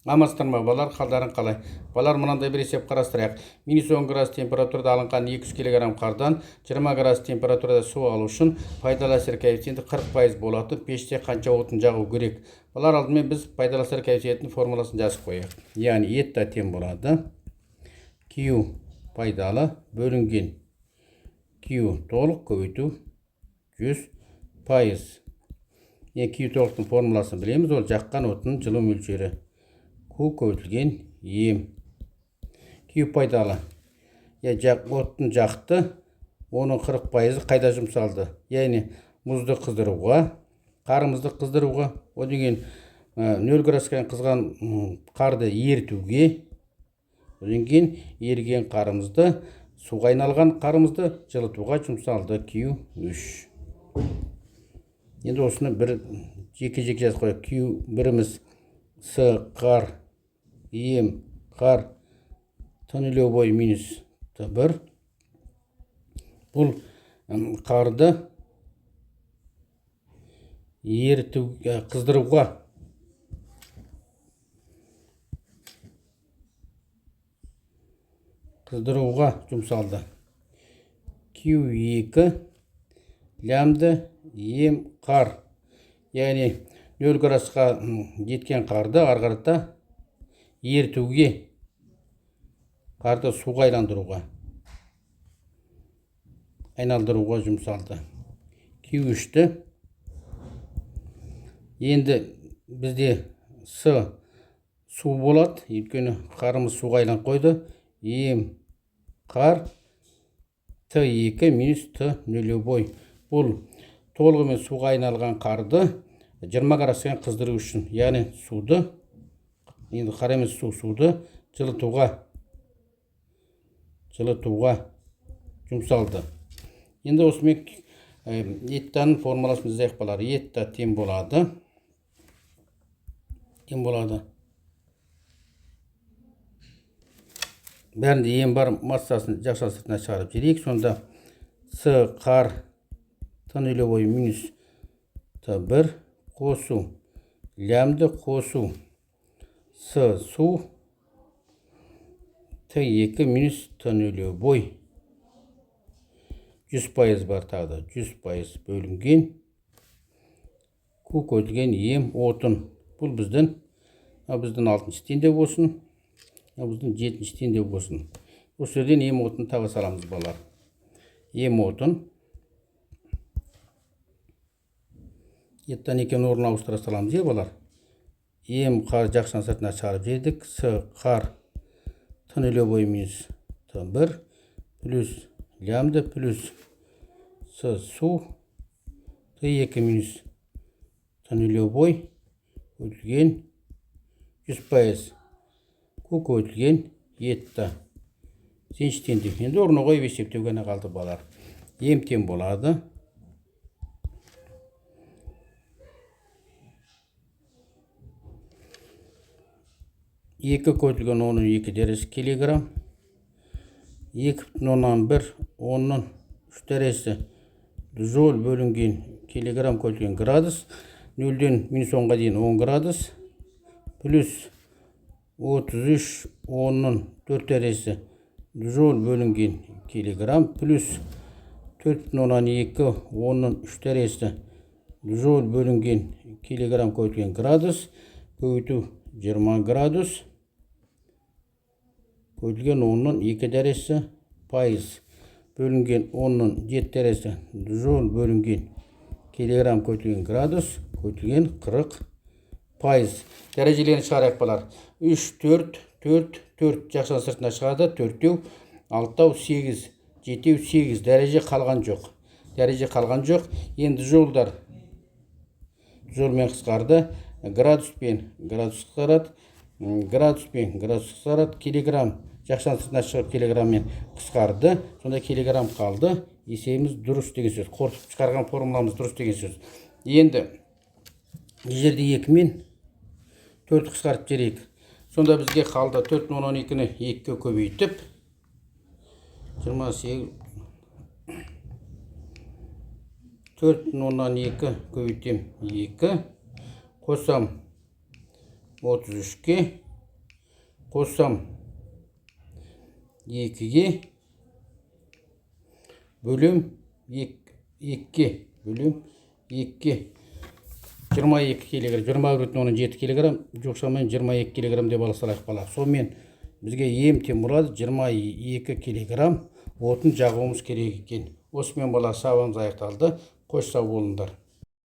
Амансыздар ма балалар, қалдарың қалай? Балалар, мынандай бір есеп қарастырайық. -10 градус температурада алынған 200 кг қардан 20 градус температурада су алу үшін пайдалы әсер коэффициенті 40% болатын пеште қанша отын жағу керек? Балалар, алдымен біз пайдалы әсер коэффициентінің формуласын жазып қояйық. Яғни етта тең болады Q пайдалы бөлінген Q толық көбейту 100%. Q толықтың формуласын білеміз, ол жаққан отынның жылу мөлшері. Q көбейтілген ем. Q пайдалы. Отын жақты, оның 40%-і қайда жұмсалды? Яғни мұзды қыздыруға, қарымызды қыздыруға, о деген 0 градусқа қызған қарды ерітуге, одан кейін еріген қарымызды, суға айналған қарымызды жылытуға жұмсалды Q3. Енді осыны бір жеке-жеке жазып қояйық. Q1-іміз С қар, ем қар, Т0 минус Т1. Бұл қарды ерітуге, қыздыруға жұмсалды. Q2 лямды ем қар. Яғни 0 градусқа жеткен қарды арғарыта ерітуге, қарды суға айналдыруға жұмсалды. Q3-ті енді бізде С су болады, өйткені қарымыз суға айланып қойды. Ем қар Т2 минус Т0. Бұл толығымен суға айналған қарды 20 градусқа қыздыру үшін, яғни суды, енді қараймыз, суды жылытуға жұмсалды. Енді осымен еттаның формуласын жазайық балалар. Етта тең болады. Бәрінде ем бар, массасын жақшан сыртына шығарып жіберейік. Сонда С қар Т0 минус Т1 қосу, лямды қосу С су Т2 минус Т0. 100% бар тағы, 100% бөлінген Q көбейтілген ем отын. Бұл біздің 6-шы теңдеу болсын, біздің 7-шы теңдеу болсын. Осы жерден ем отын таба саламыз балалар. Ем отын еттан екен орын ауыстыра саламыз, балалар. Ем қар жақшан сыртына шығарып жедік. С қар Т0 минус Т1 плюс лямды плюс С су Т2 минус Т0 көбейтілген 100%. Q көбейтілген етті. Сенші теңдеу. Енді орны қойып есептеу ғана қалды балалар. Ем тең болады 2 көбейтілген 10-2 дәресі килограмм, 2,1 10-3 дәресі джоуль бөлінген килограмм көбейтілген градус, 0-ден -10-ға дейін 10 градус, плюс 33 10-4 дәресі джоуль бөлінген килограмм, плюс 4,2 10-3 дәресі джоуль бөлінген килограмм көбейтілген градус, көбейту 20 градус, көбейтілген 10-2 дәресі пайыз, бөлінген 10-7 дәресі джоуль бөлінген килограмм көбейтілген градус, көбейтілген 40 пайыз. Дәрежелерін шығарайық балар. 3, 4, 4, 4 жақшан сыртына шығады. 4-теу, 6-тау, 8, 7-теу, 8. Дәреже қалған жоқ. Енді жолдар жолмен қысқарды. Градуспен градус қысқарады. Градуспен градус қысқарады. Килограмм жақшан сыртына шығып килограммен қысқарды. Сонда килограмм қалды. Есебіміз дұрыс деген сөз. Қорытып шығарған формуламыз дұрыс деген сөз. Енді жерде 2 мен 4 қысқарып жерейік. Сонда бізге қалды 4,12-ні 2-ке көбейтіп 28 4,12 көбейтем 2 қосам 33-ке қоссам 2-ге бөлем 2 бөлем 2 22 килограмм, 21,7 килограмм, жоқшамен 22 килограмм деп алсақ бала. Сонымен бізге ем теміраз 22 килограмм отын жағуымыз керек екен. Осымен бала сабағымыз аяқталды. Қош сау болыңдар.